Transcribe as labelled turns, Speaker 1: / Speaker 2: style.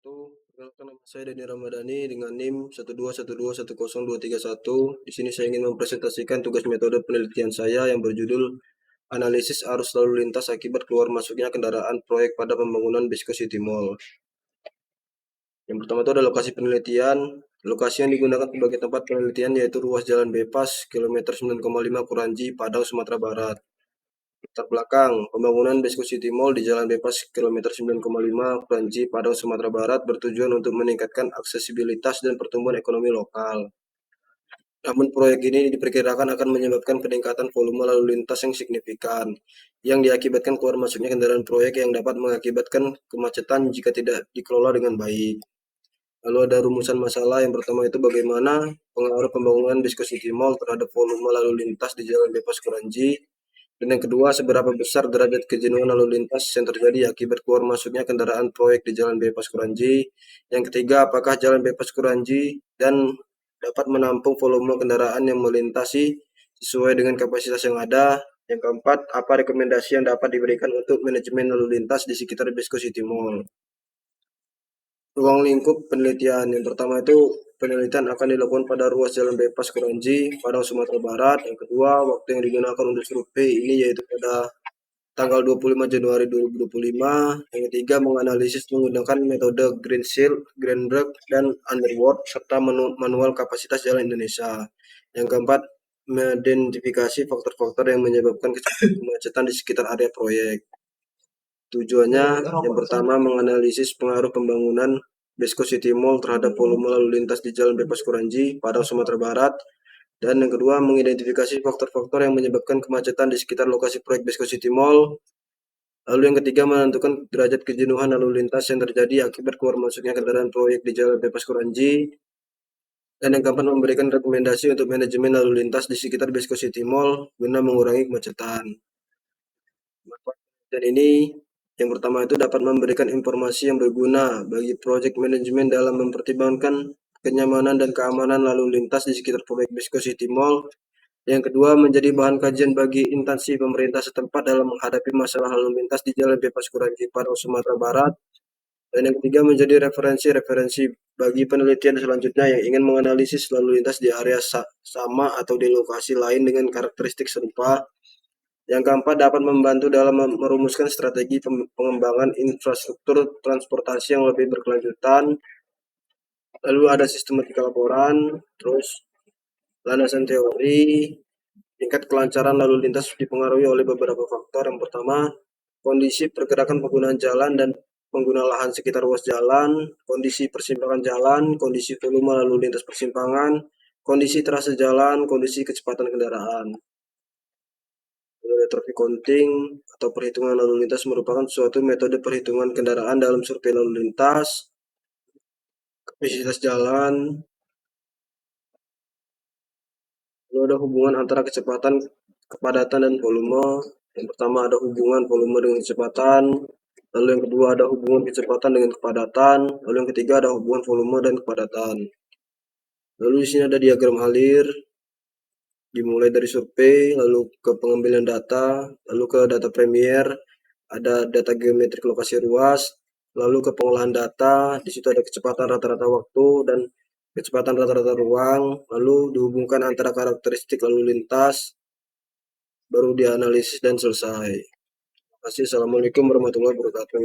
Speaker 1: Perkenalkan nama saya Denny Ramadhani dengan NIM 121210231. Di sini saya ingin mempresentasikan tugas metode penelitian saya yang berjudul Analisis Arus Lalu Lintas Akibat Keluar Masuknya Kendaraan Proyek pada Pembangunan Bisco City Mall. Yang pertama itu ada lokasi penelitian. Lokasi yang digunakan sebagai tempat penelitian yaitu ruas Jalan Bebas, kilometer 9,5 Kuranji, Padang, Sumatera Barat. Latar belakang, pembangunan Bisco City Mall di Jalan Bebas kilometer 9,5 Kranji, Padang, Sumatera Barat bertujuan untuk meningkatkan aksesibilitas dan pertumbuhan ekonomi lokal. Namun proyek ini diperkirakan akan menyebabkan peningkatan volume lalu lintas yang signifikan, yang diakibatkan keluar masuknya kendaraan proyek yang dapat mengakibatkan kemacetan jika tidak dikelola dengan baik. Lalu ada rumusan masalah. Yang pertama itu bagaimana pengaruh pembangunan Bisco City Mall terhadap volume lalu lintas di Jalan Bebas Kranji. Dan yang kedua, seberapa besar derajat kejenuhan lalu lintas yang terjadi akibat keluar masuknya kendaraan proyek di Jalan Bebas Kranji. Yang ketiga, apakah Jalan Bebas Kranji dan dapat menampung volume kendaraan yang melintasi sesuai dengan kapasitas yang ada. Yang keempat, apa rekomendasi yang dapat diberikan untuk manajemen lalu lintas di sekitar Bisco City Mall. Ruang lingkup penelitian. Yang pertama itu penelitian akan dilakukan pada ruas Jalan Bebas Kranji, Padang, Sumatera Barat. Yang kedua, waktu yang digunakan untuk survei ini yaitu pada tanggal 25 Januari 2025. Yang ketiga, menganalisis menggunakan metode Green Seal, Greenberg, dan Underwood, serta manual kapasitas jalan Indonesia. Yang keempat, mengidentifikasi faktor-faktor yang menyebabkan kemacetan di sekitar area proyek. Tujuannya, yang pertama, menganalisis pengaruh pembangunan Bisco City Mall terhadap volume lalu lintas di Jalan Bebas Kranji, Padang, Sumatera Barat. Dan yang kedua, mengidentifikasi faktor-faktor yang menyebabkan kemacetan di sekitar lokasi proyek Bisco City Mall. Lalu yang ketiga, menentukan derajat kejenuhan lalu lintas yang terjadi akibat keluar masuknya kendaraan proyek di Jalan Bebas Kranji. Dan yang keempat, memberikan rekomendasi untuk manajemen lalu lintas di sekitar Bisco City Mall guna mengurangi kemacetan. Dan ini yang pertama itu dapat memberikan informasi yang berguna bagi project manajemen dalam mempertimbangkan kenyamanan dan keamanan lalu lintas di sekitar proyek Bisco City Mall. Yang kedua, menjadi bahan kajian bagi instansi pemerintah setempat dalam menghadapi masalah lalu lintas di Jalan Bebas Kranji, Padang, Sumatera Barat. Dan yang ketiga, menjadi referensi bagi penelitian selanjutnya yang ingin menganalisis lalu lintas di area sama atau di lokasi lain dengan karakteristik serupa. Yang keempat, dapat membantu dalam merumuskan strategi pengembangan infrastruktur transportasi yang lebih berkelanjutan. Lalu ada sistematika laporan, terus landasan teori. Tingkat kelancaran lalu lintas dipengaruhi oleh beberapa faktor. Yang pertama, kondisi pergerakan penggunaan jalan dan pengguna lahan sekitar ruas jalan, kondisi persimpangan jalan, kondisi volume lalu lintas persimpangan, kondisi trase jalan, kondisi kecepatan kendaraan. Traffic counting atau perhitungan lalu lintas merupakan suatu metode perhitungan kendaraan dalam survei lalu lintas. Kapasitas jalan. Lalu ada hubungan antara kecepatan, kepadatan, dan volume. Yang pertama ada hubungan volume dengan kecepatan. Lalu yang kedua ada hubungan kecepatan dengan kepadatan. Lalu yang ketiga ada hubungan volume dan kepadatan. Lalu di sini ada diagram alir. Dimulai dari survei, lalu ke pengambilan data, lalu ke data premier, ada data geometrik lokasi ruas, lalu ke pengolahan data. Di situ ada kecepatan rata-rata waktu dan kecepatan rata-rata ruang, lalu dihubungkan antara karakteristik lalu lintas, baru dianalisis dan selesai. Terima kasih. Assalamualaikum warahmatullahi wabarakatuh.